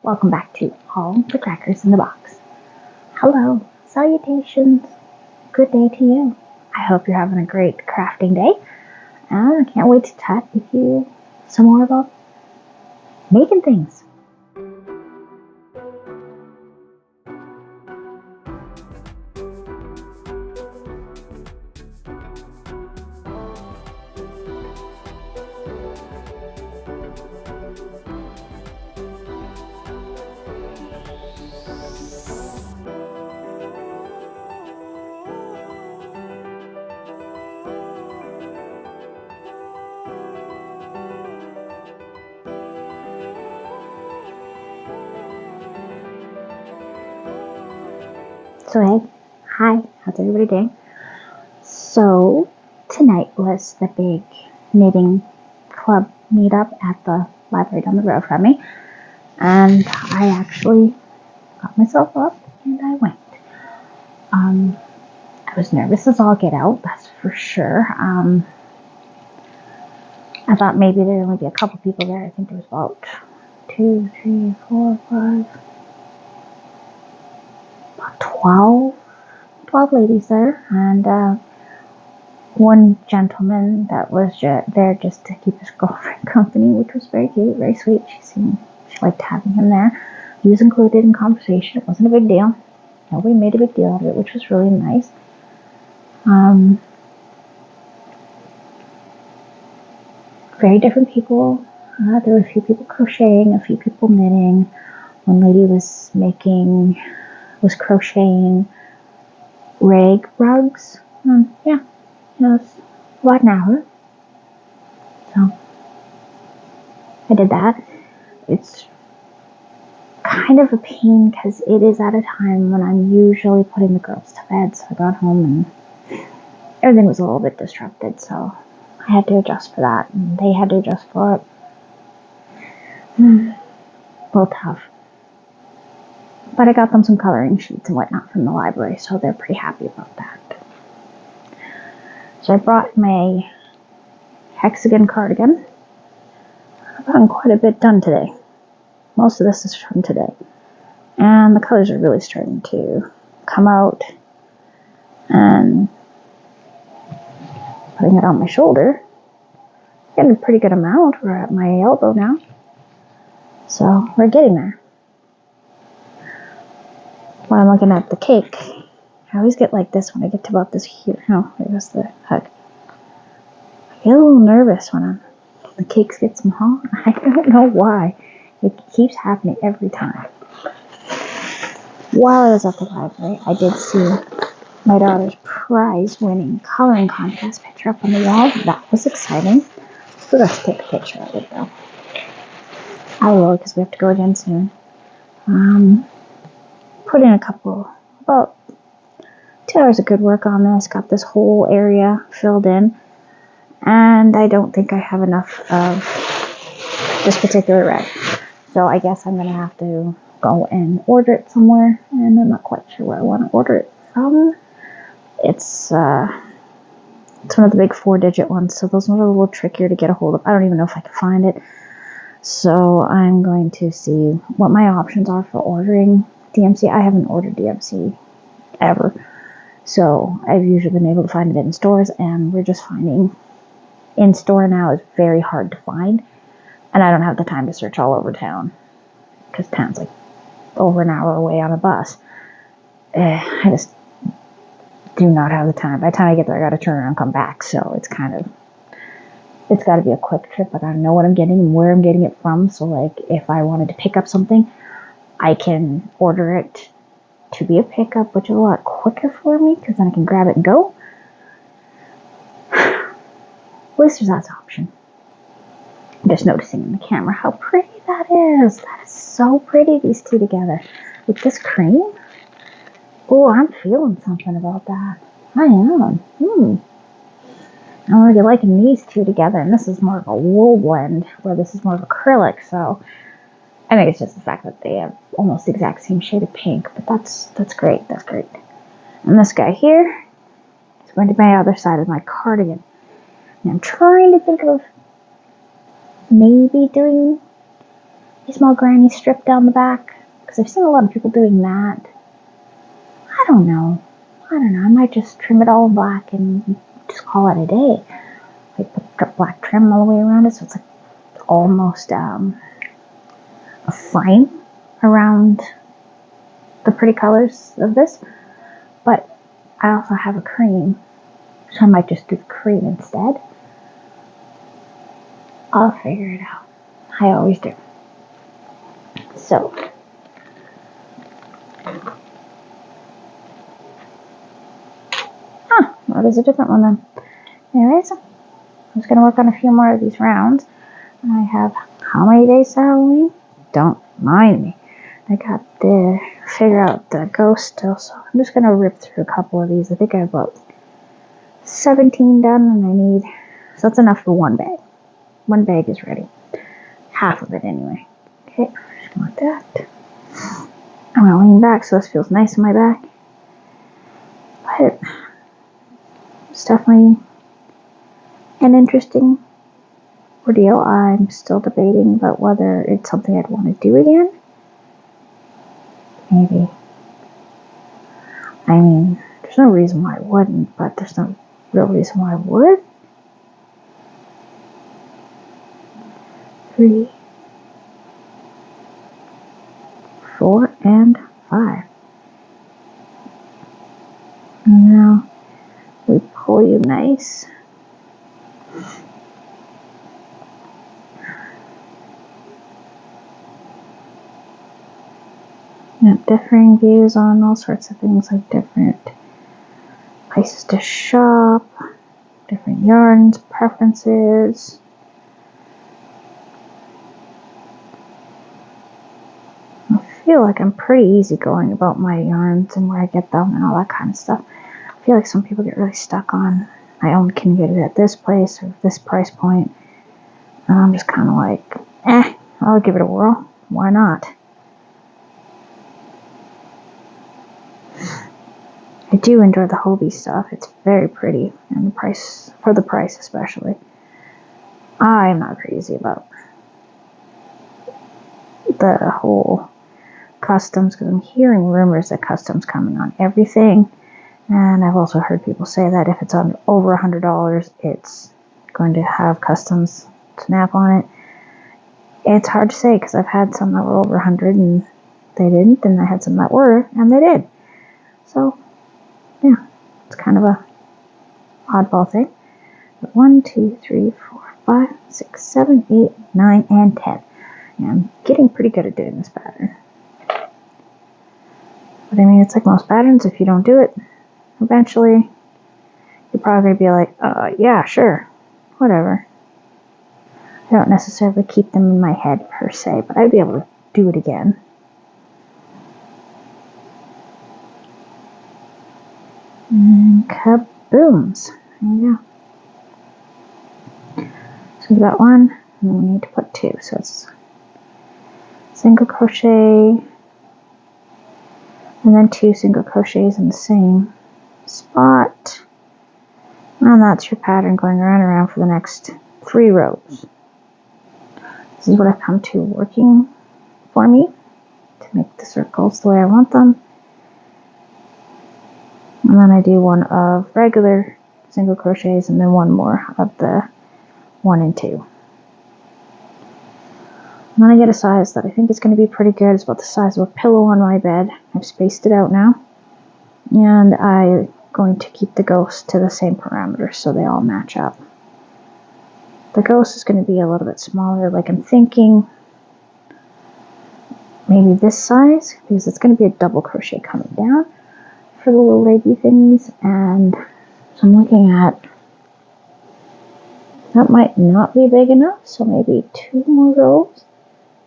Welcome back to All the Crackers in the Box. Hello, salutations, good day to you. I hope you're having a great crafting day, and I can't wait to chat with you some more about making things. So hey, hi, how's everybody doing? So tonight was the big knitting club meetup at the library down the road from me, and I actually got myself up and I went. I was nervous as all get out, that's for sure. I thought maybe there'd only be a couple people there. I think there was about 2, 3, 4, 5, about 12 ladies there, and one gentleman that was there just to keep his girlfriend company, which was very cute, very sweet. She liked having him there. He was included in conversation. It wasn't a big deal. Nobody made a big deal of it, which was really nice. Very different people. There were a few people crocheting, a few people knitting. One lady was crocheting rag rugs. Yeah, it was about an hour. So I did that. It's kind of a pain because it is at a time when I'm usually putting the girls to bed. So I got home and everything was a little bit disrupted. So I had to adjust for that, and they had to adjust for it. A little tough. But I got them some coloring sheets and whatnot from the library, so they're pretty happy about that. So I brought my hexagon cardigan. I've gotten quite a bit done today. Most of this is from today. And the colors are really starting to come out. And putting it on my shoulder, getting a pretty good amount. We're at my elbow now. So we're getting there. When I'm looking at the cake, I always get like this when I get to about this here. Oh, there goes the hug. I get a little nervous when the cakes get some hot. I don't know why. It keeps happening every time. While I was at the library, I did see my daughter's prize-winning coloring contest picture up on the wall. That was exciting. Forgot to take a picture of it though. I will, because we have to go again soon. Put in about 2 hours of good work on this. Got this whole area filled in. And I don't think I have enough of this particular red. So I guess I'm going to have to go and order it somewhere. And I'm not quite sure where I want to order it from. It's one of the big 4-digit ones. So those ones are a little trickier to get a hold of. I don't even know if I can find it. So I'm going to see what my options are for ordering DMC. I haven't ordered DMC ever. So I've usually been able to find it in stores, and we're just finding in store now is very hard to find. And I don't have the time to search all over town, because town's like over an hour away on a bus. I just do not have the time. By the time I get there, I got to turn around and come back. So it's got to be a quick trip. I got to know what I'm getting and where I'm getting it from. So like if I wanted to pick up something, I can order it to be a pickup, which is a lot quicker for me because then I can grab it and go. At least there's that option. I'm just noticing in the camera how pretty that is. That is so pretty, these two together. With this cream. Oh, I'm feeling something about that. I am. I'm already liking these two together, and this is more of a wool blend, where this is more of acrylic, so I think it's just the fact that they have almost the exact same shade of pink, but that's great, that's great. And this guy here is going to be my other side of my cardigan. And I'm trying to think of maybe doing a small granny strip down the back, because I've seen a lot of people doing that. I don't know. I might just trim it all black and just call it a day. Like put black trim all the way around it, so it's like almost a frame around the pretty colors of this. But I also have a cream, so I might just do the cream instead. I'll figure it out. I always do. So, well, there's a different one then. Anyways, I'm just going to work on a few more of these rounds. I have how many days to Halloween? Don't mind me. I got to figure out the ghost still, so I'm just going to rip through a couple of these. I think I have about 17 done, and I need, so that's enough for one bag. One bag is ready. Half of it anyway. Okay, just like that. I'm going to lean back so this feels nice in my back. But it's definitely an interesting ordeal. I'm still debating about whether it's something I'd want to do again. Maybe. I mean, there's no reason why I wouldn't, but there's no real reason why I would. 3, 4, and 5. And now we pull you nice. Differing views on all sorts of things, like different places to shop, different yarns, preferences. I feel like I'm pretty easygoing about my yarns and where I get them and all that kind of stuff. I feel like some people get really stuck on, I only can get it at this place or this price point. And I'm just kind of like, I'll give it a whirl. Why not? I do enjoy the Hobie stuff. It's very pretty, and the price, for the price especially. I'm not crazy about the whole customs, because I'm hearing rumors that customs coming on everything, and I've also heard people say that if it's on over $100, it's going to have customs snap on it. It's hard to say, because I've had some that were over 100 and they didn't, and I had some that were and they did. So yeah, it's kind of a oddball thing. But 1, 2, 3, 4, 5, 6, 7, 8, 9, and 10. Yeah, I'm getting pretty good at doing this pattern. But I mean, it's like most patterns, if you don't do it, eventually you're probably going to be like, yeah, sure, whatever. I don't necessarily keep them in my head per se, but I'd be able to do it again. And kabooms. There we go. So we've got 1, and then we need to put 2. So it's single crochet, and then 2 single crochets in the same spot. And that's your pattern going around and around for the next 3 rows. This is what I've come to working for me to make the circles the way I want them. And then I do 1 of regular single crochets and then 1 more of the 1 and 2. And then I get a size that I think is going to be pretty good. It's about the size of a pillow on my bed. I've spaced it out now. And I'm going to keep the ghost to the same parameters so they all match up. The ghost is going to be a little bit smaller. Like I'm thinking maybe this size, because it's going to be a double crochet coming down for the little leggy thingies. And so I'm looking at, that might not be big enough, so maybe 2 more rows.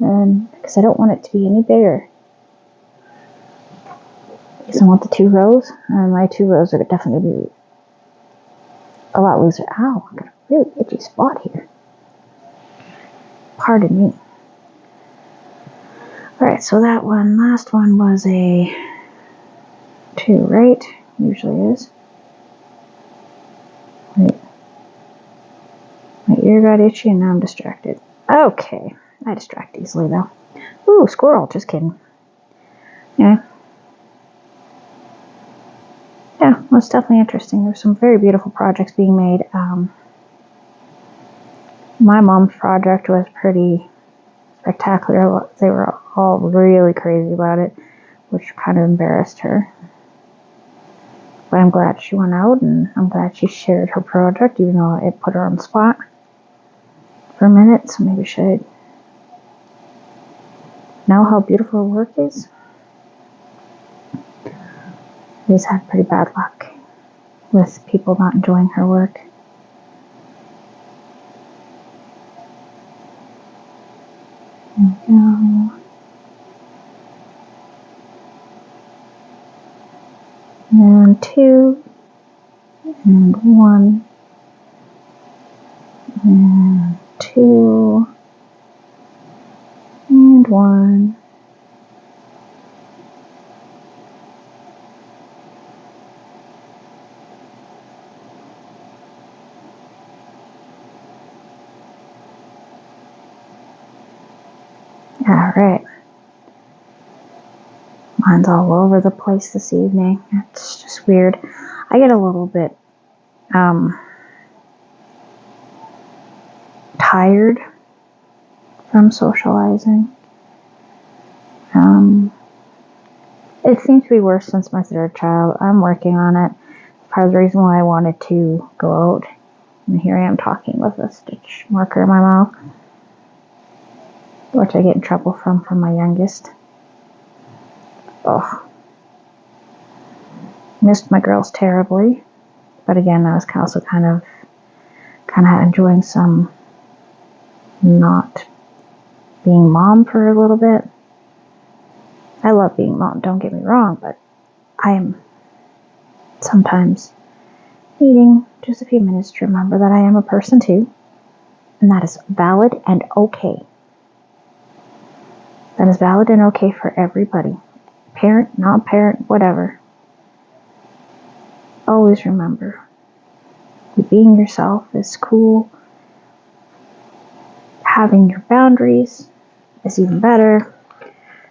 And because I don't want it to be any bigger, because I want the 2 rows, and my 2 rows are definitely going to be a lot looser. Ow, I got a really itchy spot here. Pardon me. Alright, so that one, last one was a 2, right? Usually is. Wait. My ear got itchy and now I'm distracted. Okay, I distract easily though. Ooh, squirrel, just kidding. Yeah. Yeah, well, it's definitely interesting. There's some very beautiful projects being made. My mom's project was pretty spectacular. They were all really crazy about it, which kind of embarrassed her. But I'm glad she went out, and I'm glad she shared her project, even though it put her on the spot for a minute. So maybe she should know how beautiful her work is. She's had pretty bad luck with people not enjoying her work. There we go. And 2, and 1, and 2, and 1. Alright. Mine's all over the place this evening. It's just weird. I get a little bit tired from socializing. It seems to be worse since my 3rd child. I'm working on it. Part of the reason why I wanted to go out. And here I am talking with a stitch marker in my mouth, which I get in trouble from my youngest. Oh, missed my girls terribly, but again, I was also kind of enjoying some not being mom for a little bit. I love being mom, don't get me wrong, but I am sometimes needing just a few minutes to remember that I am a person too, and that is valid and okay. That is valid and okay for everybody. Parent, non-parent, whatever. Always remember, being yourself is cool. Having your boundaries is even better.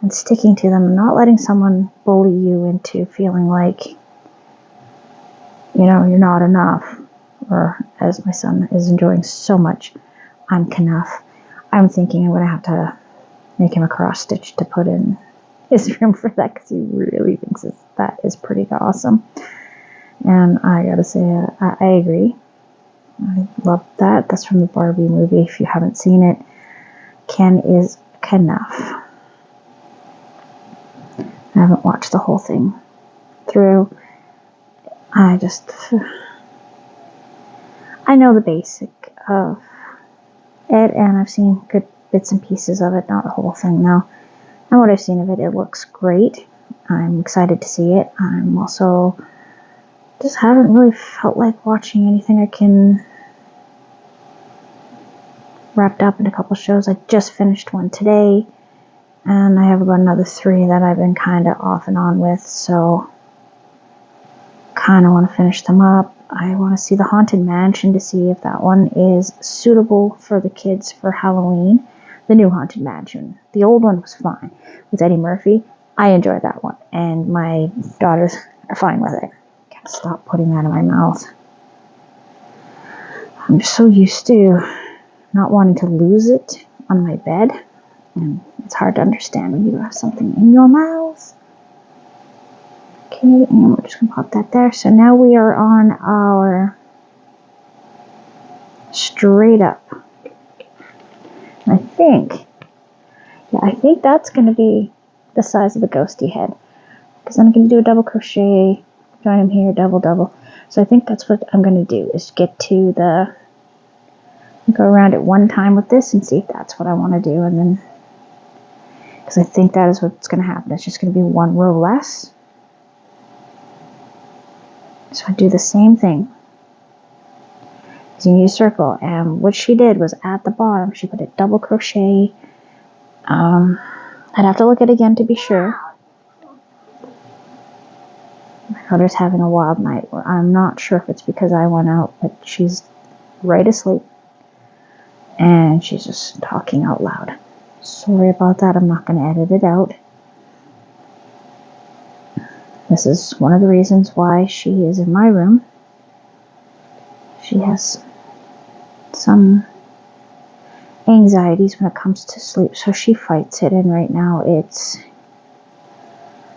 And sticking to them and not letting someone bully you into feeling like, you're not enough. Or, as my son is enjoying so much, I'm enough. I'm thinking I'm going to have to make him a cross stitch to put in his room for that, because he really thinks that is pretty awesome. And I gotta say, I agree. I love that. That's from the Barbie movie. If you haven't seen it, Ken is enough. I haven't watched the whole thing through. I know the basic of it, and I've seen good bits and pieces of it, not the whole thing now. And what I've seen of it, it looks great. I'm excited to see it. I'm also just haven't really felt like watching anything I can wrapped up in a couple shows. I just finished one today, and I have about another 3 that I've been kind of off and on with, so kind of want to finish them up. I want to see the Haunted Mansion to see if that one is suitable for the kids for Halloween. The new Haunted Mansion. The old one was fine with Eddie Murphy. I enjoyed that one, and my daughters are fine with it. Gotta stop putting that in my mouth. I'm just so used to not wanting to lose it on my bed, and it's hard to understand when you have something in your mouth. Okay, and we're just gonna pop that there. So now we are on our straight up. I think that's gonna be the size of the ghosty head, because I'm gonna do a double crochet, join them here, double. So I think that's what I'm gonna do, is get to go around it one time with this and see if that's what I want to do, and then, because I think that is what's going to happen. It's just going to be 1 row less. So I do the same thing. You need a circle, and what she did was at the bottom, she put a double crochet. I'd have to look at it again to be sure. My daughter's having a wild night where I'm not sure if it's because I went out, but she's right asleep. And she's just talking out loud. Sorry about that. I'm not going to edit it out. This is one of the reasons why she is in my room. She has some anxieties when it comes to sleep, so she fights it, and right now it's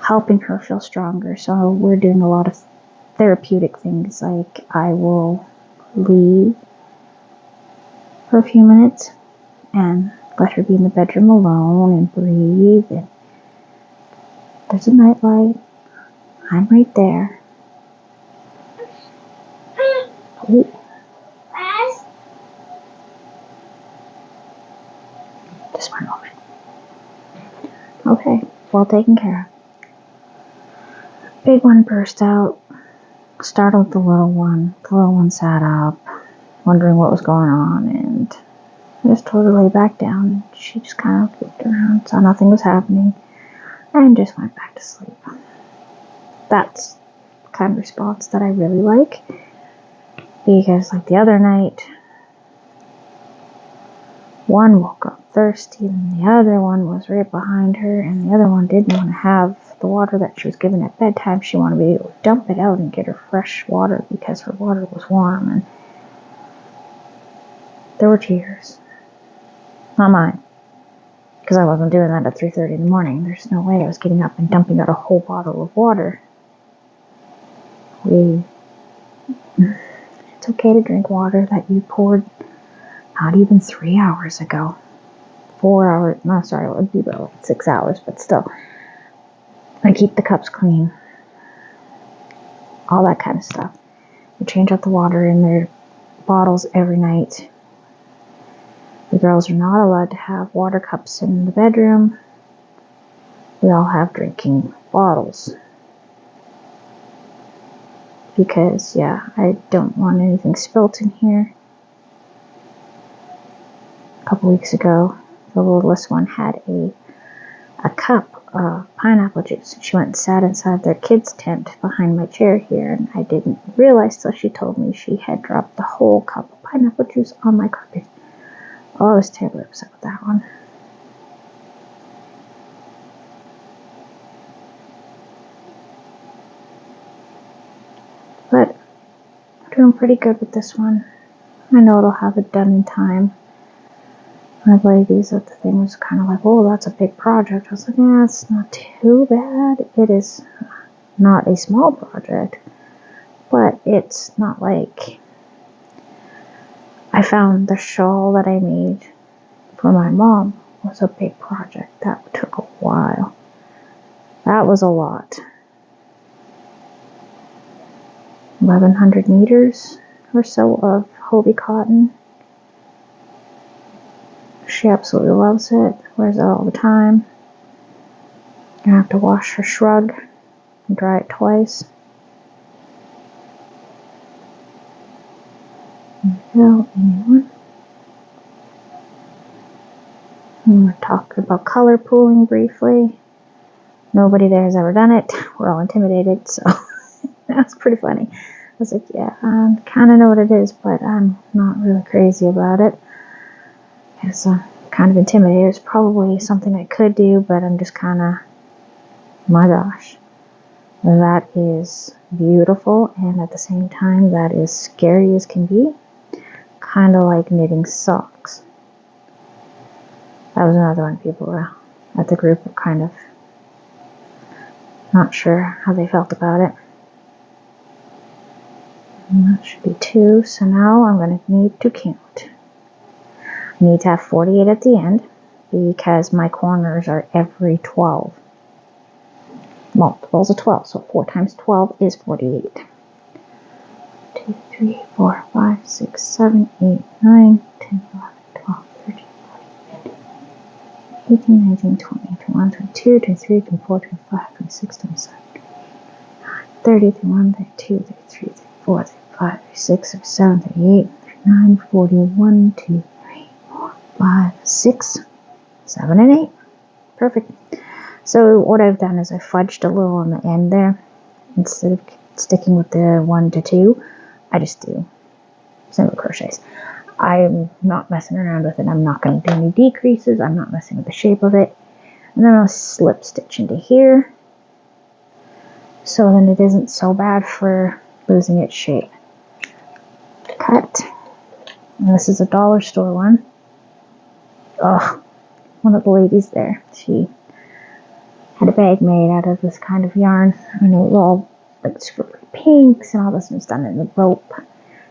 helping her feel stronger. So we're doing a lot of therapeutic things, like I will leave for a few minutes and let her be in the bedroom alone and breathe. And there's a nightlight. I'm right there. Oh. Just one moment. Okay, well taken care of. Big one burst out, startled the little one. The little one sat up, wondering what was going on, and I just told her to lay back down. She just kind of looked around, saw nothing was happening, and just went back to sleep. That's the kind of response that I really like, because like the other night, one woke up thirsty, and the other one was right behind her, and the other one didn't want to have the water that she was given at bedtime. She wanted to be able to dump it out and get her fresh water because her water was warm, and there were tears. Not mine, because I wasn't doing that at 3:30 in the morning. There's no way I was getting up and dumping out a whole bottle of water. It's okay to drink water that you poured not even 3 hours ago. 4 hours, no, sorry, it would be about 6 hours, but still. I keep the cups clean. All that kind of stuff. We change out the water in their bottles every night. The girls are not allowed to have water cups in the bedroom. We all have drinking bottles. Because, yeah, I don't want anything spilt in here. A couple weeks ago, the littlest one had a cup of pineapple juice. She went and sat inside their kids' tent behind my chair here, and I didn't realize till she told me she had dropped the whole cup of pineapple juice on my carpet. Oh, I was terribly upset with that one. But I'm doing pretty good with this one. I know it'll have it done in time. My ladies at the thing was kind of like, oh, that's a big project. I was like, yeah, it's not too bad. It is not a small project, but it's not like I found the shawl that I made for my mom was a big project. That took a while. That was a lot. 1,100 meters or so of Hobie cotton. She absolutely loves it. Wears it all the time. Gonna have to wash her shrug and dry it twice. Well, anyone? And we're talking about color pooling briefly. Nobody there has ever done it. We're all intimidated, so that's pretty funny. I was like, yeah, I kind of know what it is, but I'm not really crazy about it. Because I'm kind of intimidated. It's probably something I could do, but I'm just kind of, my gosh. That is beautiful, and at the same time, that is scary as can be. Kind of like knitting socks. That was another one. People were at the group were kind of not sure how they felt about it. And that should be 2, so now I'm going to need to count. I need to have 48 at the end because my corners are every 12. Multiples of 12, so 4 times 12 is 48. 2, 3, 4, 5, 6, 7, 8, 9, 10, 11, 12, 13, 14, 18, 19, 20, 21, 22, 23, 24, 25, 26, 27, 30, 31, 32, 33, 34, 35, 36, 37, 38, 39, 40, 1, 2, 3, 4, 5, 6, 7, and 8. Perfect. So what I've done is I fudged a little on the end there. Instead of sticking with the 1 to 2, I just do single crochets. I'm not messing around with it. I'm not going to do any decreases. I'm not messing with the shape of it. And then I'll slip stitch into here, so then it isn't so bad for losing its shape. Cut. And this is a dollar store one. Ugh, one of the ladies there, she had a bag made out of this kind of yarn, and it was all like super pinks, and all this was done in the rope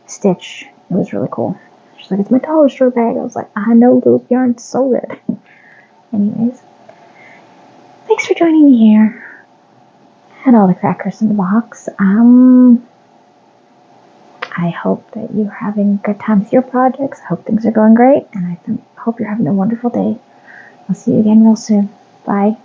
stitch. It was really cool. She's like, it's my dollar store bag. I was like, I know those yarns so good. Anyways, thanks for joining me here. Had all the crackers in the box. I hope that you're having a good time with your projects. I hope things are going great, and I hope you're having a wonderful day. I'll see you again real soon. Bye.